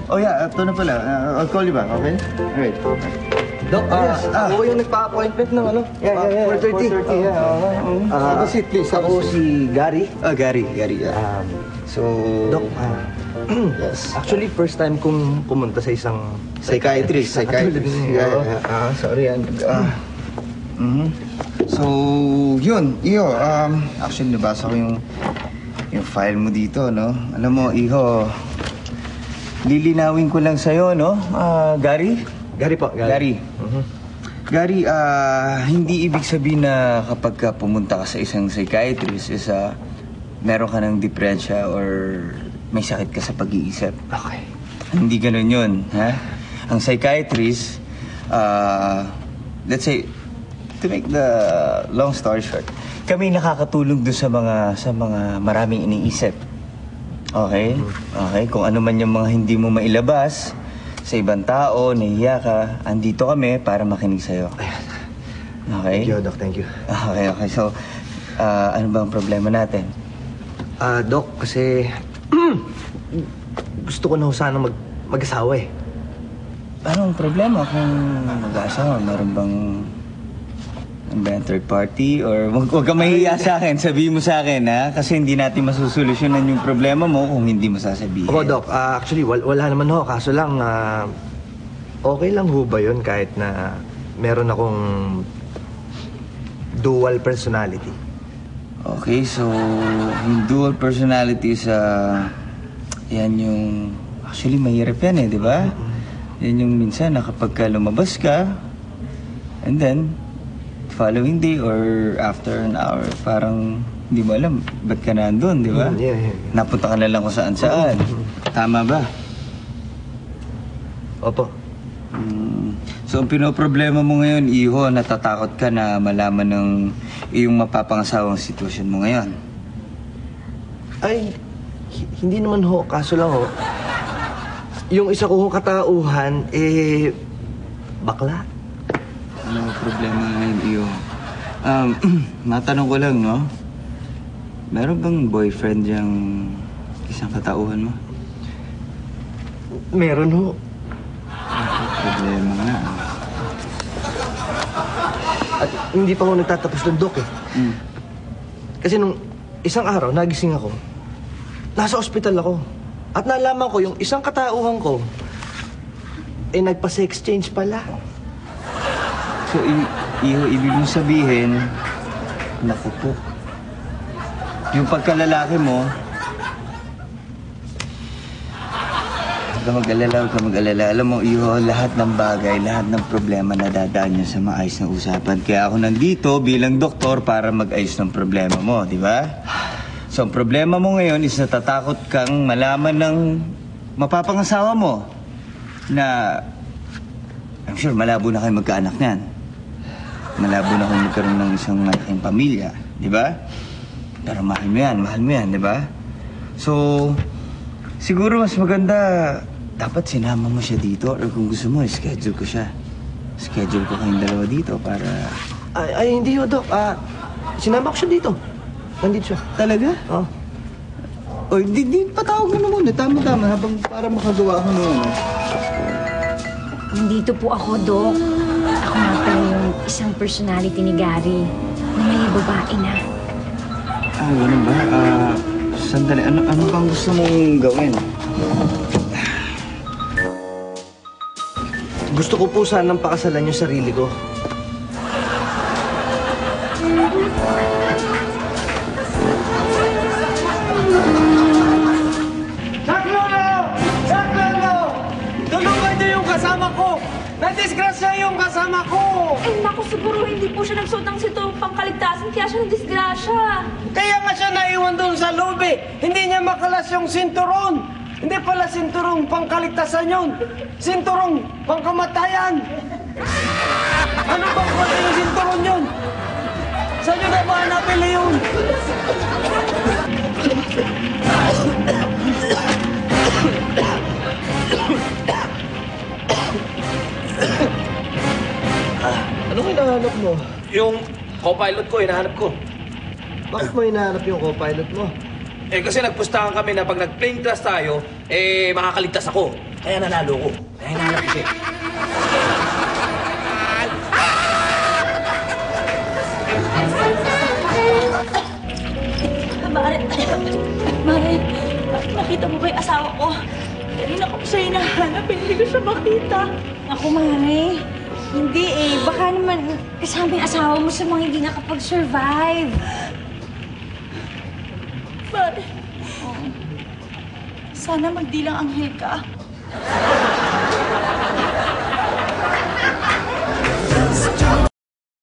Oh yeah, ito na pala. I'll call you back, okay? Alright. Doc, yes. Ako yung nagpa-appointment ng ano? Yeah. 4:30. 4:30, yeah. Have a seat, please. Ako si Gary. Gary, yeah. So, Doc, yes. actually, first time kong pumunta sa isang Psychiatrist. Yeah. Sorry, So, yun, Iho, actually, nabasa ko yung file mo dito, no? Alam mo, Iho, lilinawin ko lang sa'yo, no? Gary? Gary po, Gary. Gary, hindi ibig sabihin na kapag ka pumunta ka sa isang psychiatrist is meron ka ng depresya or may sakit ka sa pag-iisip. Okay. Hindi ganun yun, ha? Ang psychiatrist, let's say, to make the long story short, kami nakakatulong doon sa mga maraming iniisip. Okay? Okay, kung ano man yung mga hindi mo mailabas sa ibang tao, nahiya ka, andito kami para makinig sa'yo. Okay? Thank you, Doc. Thank you. Okay. So, ano ba ang problema natin? Doc, kasi gusto ko na sana mag-asawa eh. Anong problema kung mag-asawa? Meron bang third party? Or wag ka mahihiya sa akin, sabihin mo sa akin, ha? Kasi hindi natin masusolusyonan yung problema mo kung hindi mo sasabihin. Opo, Doc. Actually, wala naman ho. Kaso lang, okay lang ho ba yun kahit na meron akong dual personality? Okay, so yung dual personality yan yung... Actually, mahirap yan eh, di ba? Yan yung minsan na kapag ka lumabas ka, and then, following day or after an hour, parang hindi mo alam ba't ka nandun, di ba? Yeah. Napunta ka na lang kung saan-saan. Tama ba? Opo. So, ang pinoproblema mo ngayon, Iho, natatakot ka na malaman ng iyong mapapangasawang sitwasyon mo ngayon. Ay, hindi naman ho. Kaso lang ho, yung isa ko katauhan, bakla. Ano ang problema ngayon, Iho? Matanong ko lang, no? Meron bang boyfriend yung isang katauhan mo? Meron ho. Problema nga. At hindi pa ako nagtatapos ng Doc eh. Kasi nung isang araw, nagising ako. Nasa ospital ako. At nalaman ko yung isang katauhan ko, nagpa-sex change pala. So, Iho, ibig mong sabihin, naku po, yung pagkalalaki mo, huwag ka mag-alala. Alam mo, Iho, lahat ng bagay, lahat ng problema na dadaan niya sa maayos na usapan. Kaya ako nandito bilang doktor para mag-ayos ng problema mo, di ba? So, ang problema mo ngayon is natatakot kang malaman ng mapapangasawa mo na, I'm sure, malabo na kayo magkaanak niyan. Malabo na kayo magkaroon ng isang malaking pamilya, di ba? Pero mahal mo yan, di ba? So, siguro mas maganda, dapat sinama mo siya dito or kung gusto mo, schedule ko siya. Schedule ko kayong dalawa dito para... Ay hindi ho, Doc. Sinama ko siya dito. Nandito siya. Talaga? Oo. O, di patawag mo na muna. Tama-tama habang para makagawa ako ng ano. Nandito po ako, Doc. Ako nga pala yung isang personality ni Gary na may babae na. Ganun ba? Sandali. Ano bang gusto mong gawin? Gusto ko po sanang pakasalan yung sarili ko. Saklolo! Tulungan niyo yung kasama ko! Nadisgrasya yung kasama ko! Eh, naku, siguro hindi po siya nagsuot ng sinturong pangkaligtasan, kaya siya nadisgrasya. Kaya nga siya naiwan doon sa loob eh. Hindi niya makalas yung sinturon. Hindi pala sinturong pangkaligtasan yun. Sinturong pangkamatayan. Ano bang klase yung sinturon yun? Saan nyo na ba napili yun? Anong hinahanap mo? Yung co-pilot ko, hinahanap ko. Bakit mo hinahanap yung co-pilot mo? Eh kasi nagpustahan kami na pag nag-plane crash tayo, eh makakaligtas ako. Kaya nanalo ko. Kaya hinahanap ko siya. Mare, Mare, nakita mo ba yung asawa ko? Kanina ko siya hinahanap, hindi ko siya makita. Ako, Mare. Hindi eh. Baka naman kasama yung asawa mo sa mga hindi nakapag-survive. Mare, sana magdilang anghel ka.